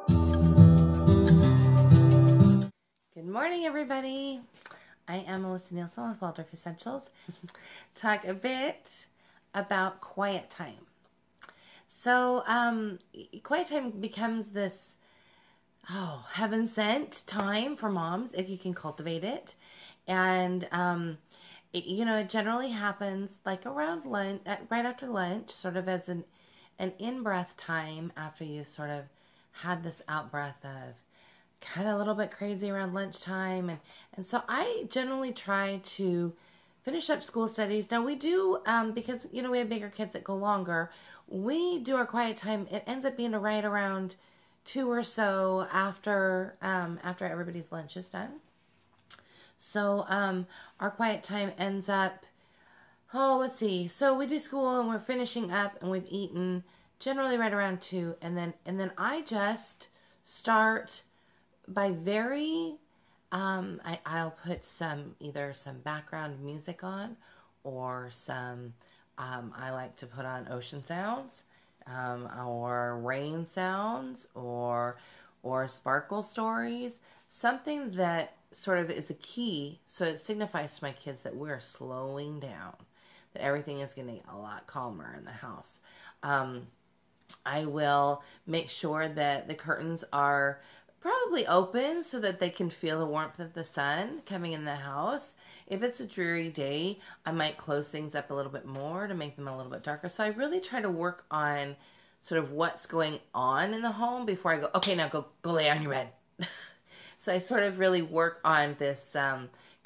Good morning, everybody. I am Melisa Nielsen with Waldorf Essentials. Talk a bit about quiet time. So, quiet time becomes this, heaven sent time for moms if you can cultivate it. And, it generally happens like around lunch, right after lunch, sort of as an in-breath time after you've sort of had this out-breath of kind of a little bit crazy around lunchtime. And so I generally try to finish up school studies. Now we do, because, we have bigger kids that go longer, we do our quiet time. It ends up being right around 2 or so after everybody's lunch is done. So our quiet time ends up, let's see. So we do school and we're finishing up and we've eaten generally right around 2. And then I just start by I'll put either some background music on or some, I like to put on ocean sounds, or rain sounds or sparkle stories, something that sort of is a key. So it signifies to my kids that we're slowing down, that everything is getting a lot calmer in the house. I will make sure that the curtains are probably open so that they can feel the warmth of the sun coming in the house. If it's a dreary day, I might close things up a little bit more to make them a little bit darker. So I really try to work on sort of what's going on in the home before I go, okay, now go lay on your bed. So I sort of really work on this,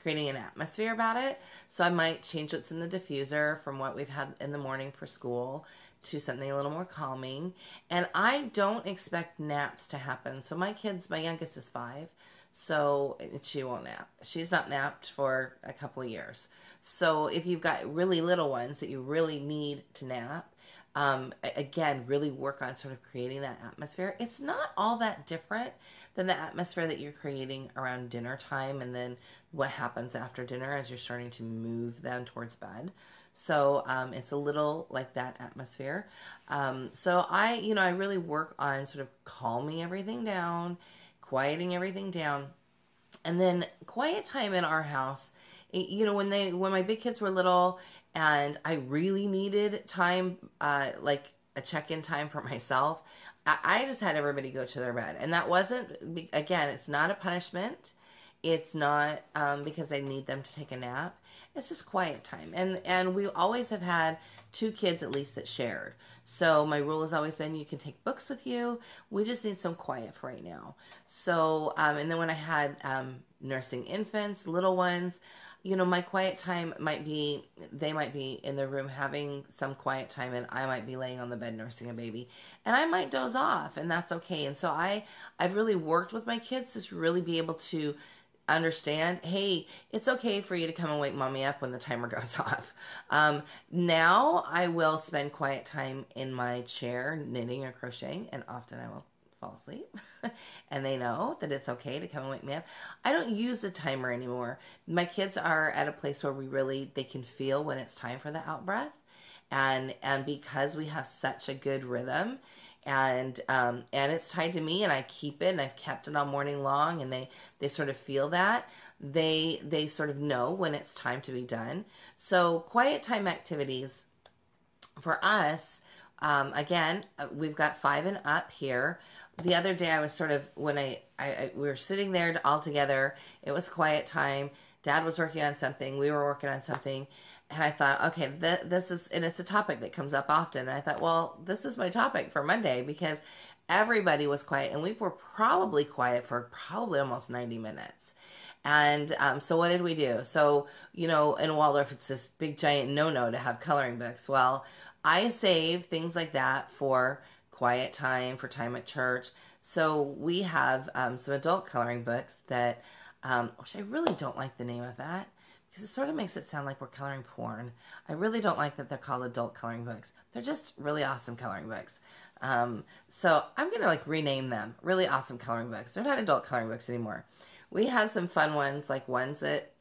creating an atmosphere about it. So I might change what's in the diffuser from what we've had in the morning for school to something a little more calming. And I don't expect naps to happen. So my youngest is 5, so she won't nap. She's not napped for a couple of years. So if you've got really little ones that you really need to nap, again, really work on sort of creating that atmosphere. It's not all that different than the atmosphere that you're creating around dinner time and then what happens after dinner as you're starting to move them towards bed. So it's a little like that atmosphere. So I really work on sort of calming everything down, quieting everything down. And then quiet time in our house, when my big kids were little and I really needed time, like a check-in time for myself, I just had everybody go to their bed. And that wasn't, again, it's not a punishment. It's not because I need them to take a nap. It's just quiet time. And we always have had 2 kids at least that shared. So my rule has always been you can take books with you. We just need some quiet for right now. So, and then when I had nursing infants, little ones, my quiet time they might be in the room having some quiet time and I might be laying on the bed nursing a baby. And I might doze off and that's okay. And so I've really worked with my kids to really be able to understand, hey, it's okay for you to come and wake mommy up when the timer goes off. Now I will spend quiet time in my chair knitting or crocheting, and often I will fall asleep. And they know that it's okay to come and wake me up. I don't use the timer anymore. My kids are at a place where they can feel when it's time for the out breath. And because we have such a good rhythm, and it's tied to me, and I keep it, and I've kept it all morning long, and they sort of feel that they sort of know when it's time to be done. So quiet time activities for us, again, we've got 5 and up here. The other day I was sort of, when we were sitting there all together, it was quiet time. Dad was working on something, we were working on something. And I thought, okay, this is, and it's a topic that comes up often. And I thought, well, this is my topic for Monday because everybody was quiet and we were probably quiet for probably almost 90 minutes. And so what did we do? So, in Waldorf, it's this big giant no-no to have coloring books. Well, I save things like that for quiet time, for time at church. So we have some adult coloring books that, which I really don't like the name of that, because it sort of makes it sound like we're coloring porn. I really don't like that they're called adult coloring books. They're just really awesome coloring books. So I'm going to rename them really awesome coloring books. They're not adult coloring books anymore. We have some fun ones, like ones that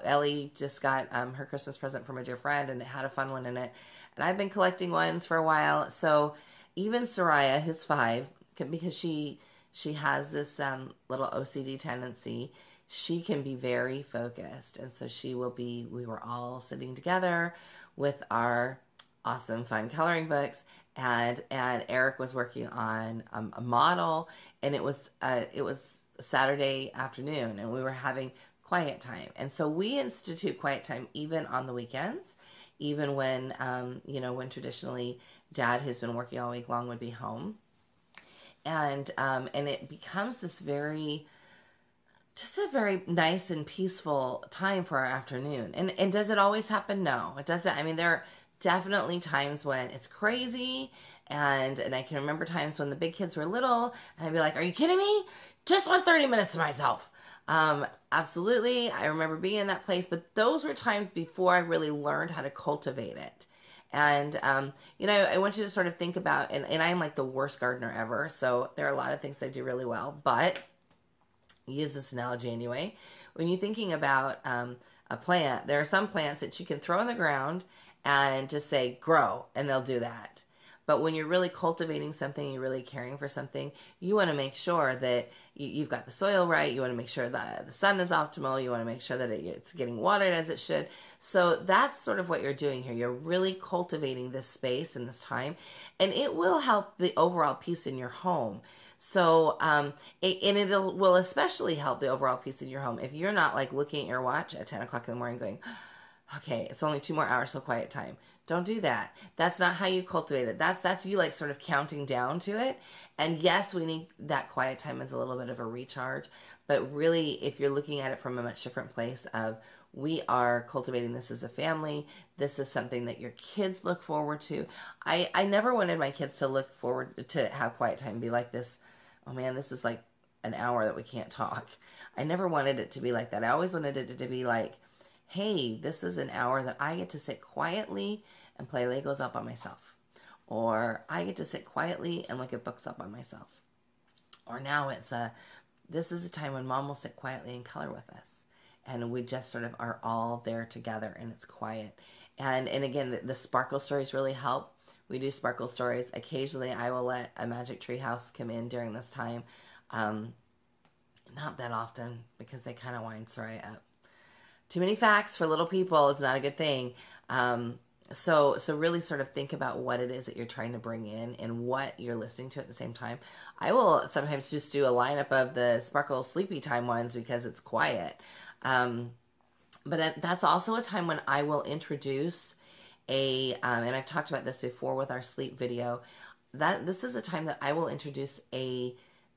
Ellie just got her Christmas present from a dear friend, and it had a fun one in it. And I've been collecting ones for a while. So even Soraya, who's 5, because she she has this little OCD tendency. She can be very focused. And so we were all sitting together with our awesome fun coloring books, and Eric was working on a model, and it was Saturday afternoon, and we were having quiet time. And so we institute quiet time even on the weekends, even when when traditionally Dad, who's been working all week long, would be home. And it becomes this just a very nice and peaceful time for our afternoon. And does it always happen? No, it doesn't. I mean, there are definitely times when it's crazy, and I can remember times when the big kids were little, and I'd be like, "Are you kidding me? Just want 30 minutes to myself." Absolutely, I remember being in that place, but those were times before I really learned how to cultivate it. And I want you to sort of think about, and I'm like the worst gardener ever, so there are a lot of things I do really well, but use this analogy anyway. When you're thinking about a plant, there are some plants that you can throw in the ground and just say grow, and they'll do that. But when you're really cultivating something, you're really caring for something, you want to make sure that you've got the soil right. You want to make sure that the sun is optimal. You want to make sure that it's getting watered as it should. So that's sort of what you're doing here. You're really cultivating this space and this time, and it will help the overall peace in your home. So, it will especially help the overall peace in your home if you're not like looking at your watch at 10 o'clock in the morning going, okay, it's only 2 more hours till quiet time. Don't do that. That's not how you cultivate it. That's you like sort of counting down to it. And yes, we need that quiet time as a little bit of a recharge. But really, if you're looking at it from a much different place of we are cultivating this as a family, this is something that your kids look forward to. I never wanted my kids to look forward to have quiet time and be like this, oh man, this is like an hour that we can't talk. I never wanted it to be like that. I always wanted it to be like, hey, this is an hour that I get to sit quietly and play Legos all by myself. Or I get to sit quietly and look at books all by myself. Or now this is a time when Mom will sit quietly and color with us. And we just sort of are all there together, and it's quiet. And again, the sparkle stories really help. We do sparkle stories. Occasionally, I will let a Magic Tree House come in during this time. Not that often, because they kind of wind Soraya up. Too many facts for little people is not a good thing. So really sort of think about what it is that you're trying to bring in and what you're listening to at the same time. I will sometimes just do a lineup of the Sparkle Sleepy Time ones because it's quiet. But that's also a time when I will introduce and I've talked about this before with our sleep video, that this is a time that I will introduce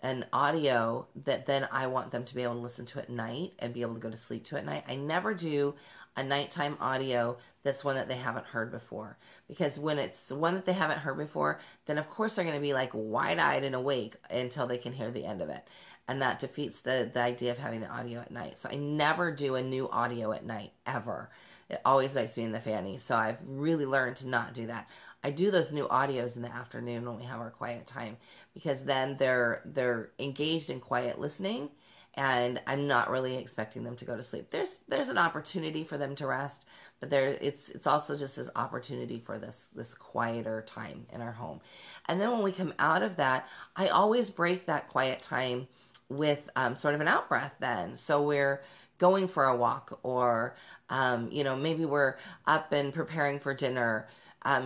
an audio that then I want them to be able to listen to at night and be able to go to sleep to at night. I never do a nighttime audio that's one that they haven't heard before, because when it's one that they haven't heard before, then of course they're going to be like wide-eyed and awake until they can hear the end of it. And that defeats the idea of having the audio at night. So I never do a new audio at night, ever. It always makes me in the fanny. So I've really learned to not do that. I do those new audios in the afternoon when we have our quiet time, because then they're engaged in quiet listening, and I'm not really expecting them to go to sleep. There's an opportunity for them to rest, but it's also just this opportunity for this quieter time in our home. And then when we come out of that, I always break that quiet time with sort of an out breath then. So we're going for a walk, or maybe we're up and preparing for dinner,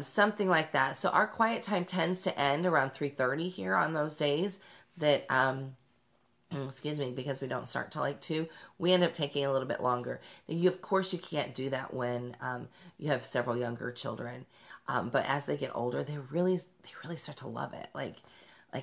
something like that. So our quiet time tends to end around 3:30 here on those days that excuse me, because we don't start till like 2, we end up taking a little bit longer. Now, of course you can't do that when you have several younger children, but as they get older, they really start to love it. Like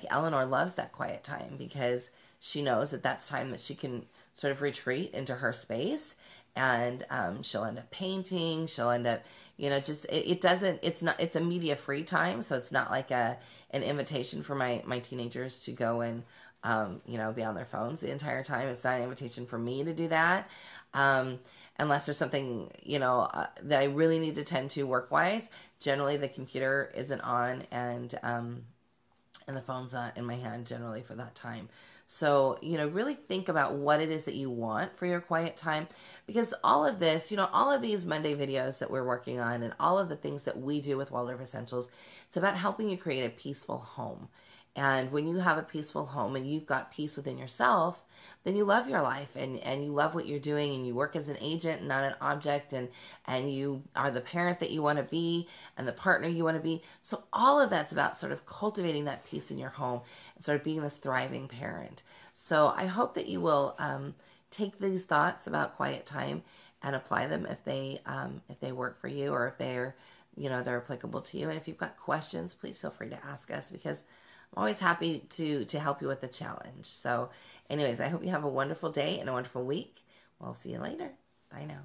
Eleanor loves that quiet time because she knows that that's time that she can sort of retreat into her space, and she'll end up painting. She'll end up, it's a media free time. So it's not like an invitation for my teenagers to go and, be on their phones the entire time. It's not an invitation for me to do that. Unless there's something, that I really need to tend to work wise. Generally the computer isn't on, and the phone's not in my hand generally for that time. So, really think about what it is that you want for your quiet time, because all of this, all of these Monday videos that we're working on and all of the things that we do with Waldorf Essentials, it's about helping you create a peaceful home. And when you have a peaceful home and you've got peace within yourself, then you love your life, and you love what you're doing, and you work as an agent, not an object, and you are the parent that you want to be and the partner you want to be. So all of that's about sort of cultivating that peace in your home and sort of being this thriving parent. So I hope that you will take these thoughts about quiet time and apply them if they work for you, or if they're applicable to you. And if you've got questions, please feel free to ask us, because I'm always happy to help you with the challenge. So anyways, I hope you have a wonderful day and a wonderful week. We'll see you later. Bye now.